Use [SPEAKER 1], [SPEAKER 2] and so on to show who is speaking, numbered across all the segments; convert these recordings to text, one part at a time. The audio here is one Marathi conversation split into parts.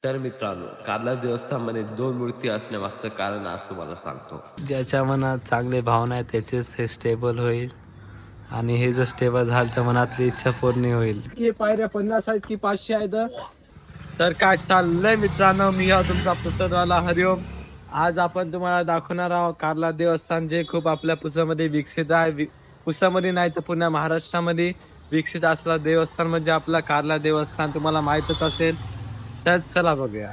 [SPEAKER 1] तर मित्रांनो, कार्ला देवस्थानमध्ये दोन मूर्ती असण्यामागचं कारण आज तुम्हाला सांगतो.
[SPEAKER 2] ज्याच्या मनात चांगले भावना आहे त्याचेच हे स्टेबल होईल आणि हे जर स्टेबल झालं तर मनातली इच्छा पूर्ण होईल.
[SPEAKER 3] हे पायऱ्या 50 आहेत की 500 आहेत?
[SPEAKER 2] तर काय चाललंय मित्रांनो, मी हा तुमचा पुस्तकवाला हरिओम. आज आपण तुम्हाला दाखवणार आहोत कार्ला देवस्थान, जे खूप आपल्या पुसामध्ये विकसित आहे. पुसामध्ये नाही तर पुण्या महाराष्ट्रामध्ये विकसित असलेला देवस्थान म्हणजे आपला कार्ला देवस्थान. तुम्हाला माहीतच असेल. तर चला बघूया.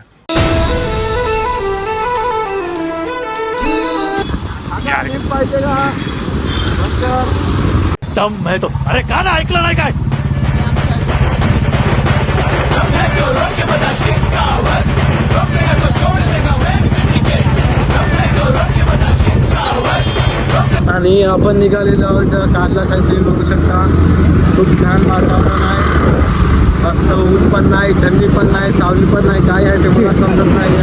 [SPEAKER 3] पाहिजे का
[SPEAKER 4] दम है तो अरे गाणं ऐकलं नाही काय?
[SPEAKER 3] आणि आपण निघालेलो आहोत कार्लासाठी. तुम्ही बघू शकता खूप छान वातावरण आहे. मस्त ऊन पण नाही, थंडी पण नाही, सावली पण नाही, काय आहे ते मला समजत नाही.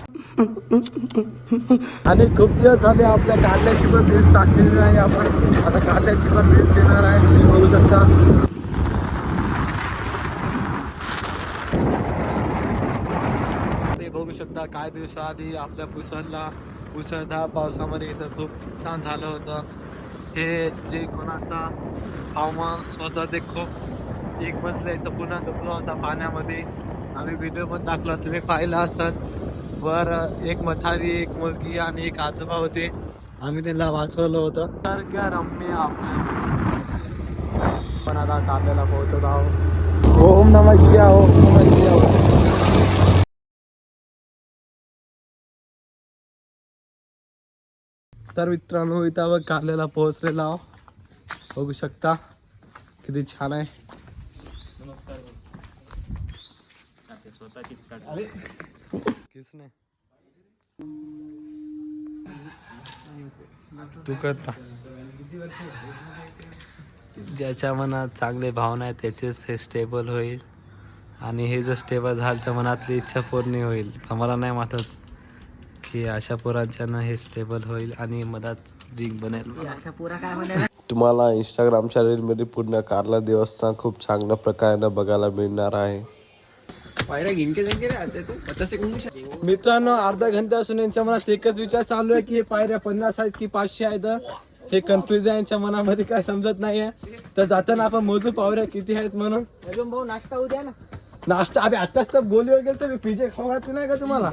[SPEAKER 3] आणि खूप दिवस झाले आपल्या कार्ल्याची पण रील्स टाकलेली नाही आपण. आता कार्ल्याची पण रील्स येणार आहे, तुम्ही बघू शकता.
[SPEAKER 2] ते बघू शकता काही दिवसाआधी आपल्या पुसरला मुसळधार पावसामध्ये इथं खूप नुकसान झालं होतं. हे जे कोणाचा हवामान होता ते खूप एक मजला इथं पुन्हा डुबला होता पाण्यामध्ये. आम्ही व्हिडिओ पण टाकला, तुम्ही पाहिला असाल. वर एक म्हातारी, एक मुलगी आणि एक आजोबा होते. आम्ही त्यांना वाचवलं होतं. तर क्या रम्य आपल्या पण आता कांद्याला पोहोचत आहोत.
[SPEAKER 3] ओम नमः शिवाय, ओम नमः शिवाय.
[SPEAKER 2] तर मित्रांनो, इथं कांद्याला पोहोचलेला आहो. बघू शकता किती छान आहे. किसने तू करता. ज्याच्या मनात चांगले भावना आहे त्याचेच हे स्टेबल होईल आणि हे जर स्टेबल झालं तर मनातली इच्छा पूर्ण होईल. आम्हाला नाही वाटत की अशा पोरांच्यानं हे स्टेबल होईल आणि मधात ड्रिंक बनेल.
[SPEAKER 1] तुम्हाला इंस्टाग्रामच्या रीलमध्ये पूर्ण कार्ला देवस्थान खूप चांगल्या प्रकारे बघायला मिळणार आहे.
[SPEAKER 3] मित्रांनो, अर्धा घंटा असून यांच्या मनात एकच विचार चालू आहे की हे पायऱ्या 50 आहेत की 500 आहेत. हे कन्फ्युज आहे यांच्या मनामध्ये, काय समजत नाहीये. तर जाताना आपण मोजू पावऱ्या किती आहेत म्हणून. भाऊ नाश्ता उद्या ना. नाश्ता अभि आताच तर बोलीवर गेलं तर पिझ्झा खाऊ घातली नाही का तुम्हाला?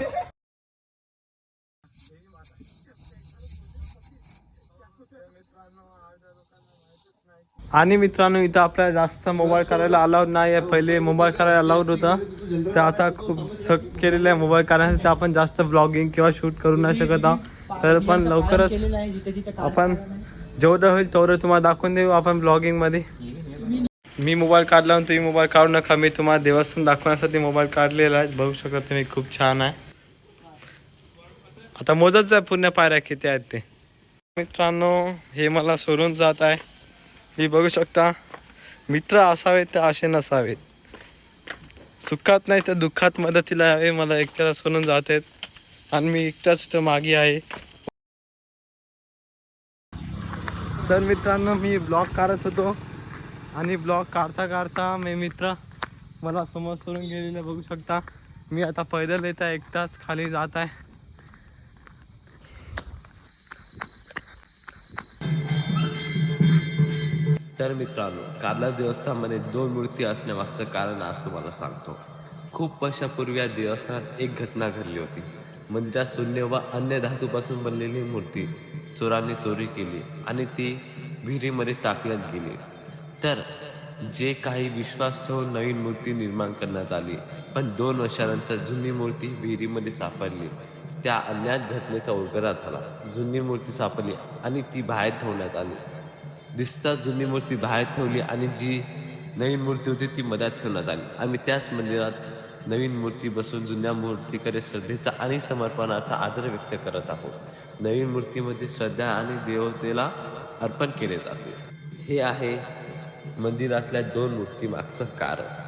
[SPEAKER 2] आणि मित्रांनो, इथं आपल्याला जास्त मोबाईल करायला अलाउड नाही आहे. पहिले मोबाईल करायला अलाउड होता, तर आता खूप सक्त केलेलं आहे मोबाईल करायसाठी. आपण जास्त ब्लॉगिंग किंवा शूट करू नाही शकत आहोत. तर पण लवकरच आपण जेवढं होईल तेवढं तुम्हाला दाखवून देऊ आपण ब्लॉगिंगमध्ये. मी मोबाईल काढला आणि तुम्ही मोबाईल काढू नका. मी तुम्हाला देवस्थान दाखवण्यासाठी मोबाईल काढलेला आहे. बघू शकता तुम्ही, खूप छान आहे. आता मोजत आहे पुण्या पायऱ्या किती आहेत ते. मित्रांनो, हे मला सोडून जात आहे. हे बघू शकता. मित्र असावेत तर असे नसावेत. सुखात नाही तर दुःखात मदतीला यावे. मला एकट्याला सोडून जात आहेत आणि मी एकटाच तर मागे आहे. तर मित्रांनो, मी ब्लॉग काढत होतो आणि ब्लॉग काढता काढता मी मित्र मला समोर सोडून गेलेलं बघू शकता. मी आता पैदल येत आहे, एकटाच खाली जात आहे.
[SPEAKER 1] तर मित्रांनो, कार्ला देवस्थानमध्ये दोन मूर्ती असण्यामागचं कारण आज तुम्हाला सांगतो. खूप वर्षापूर्वी या देवस्थानात एक घटना घडली होती. मंदिरात शून्य व अन्य धातूपासून बनलेली मूर्ती चोरांनी चोरी केली आणि ती विहिरीमध्ये टाकण्यात गेली. तर जे काही विश्वास ठेवून नवीन मूर्ती निर्माण करण्यात आली, पण 2 वर्षानंतर जुनी मूर्ती विहिरीमध्ये सापडली. त्या अज्ञात घटनेचा उलगडा झाला. जुनी मूर्ती सापडली आणि ती बाहेर ठेवण्यात आली. दिसता जुनी मूर्ती बाहेर ठेवली आणि जी नवीन मूर्ती होती ती मध्यात ठेवण्यात आली. आम्ही त्याच मंदिरात नवीन मूर्ती बसून जुन्या मूर्तीकडे श्रद्धेचा आणि समर्पणाचा आदर व्यक्त करत आहोत. नवीन मूर्तीमध्ये श्रद्धा आणि देवतेला अर्पण केले जाते. हे आहे मंदिरातल्या दोन मूर्ती मागचं कारण.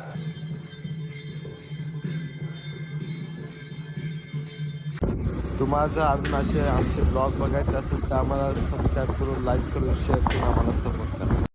[SPEAKER 2] तुम्हाला जर अजून असे आमचे ब्लॉग बघायचे असेल तर आम्हाला सबस्क्राईब करून, लाईक करून, शेअर करून आम्हाला सपोर्ट करा.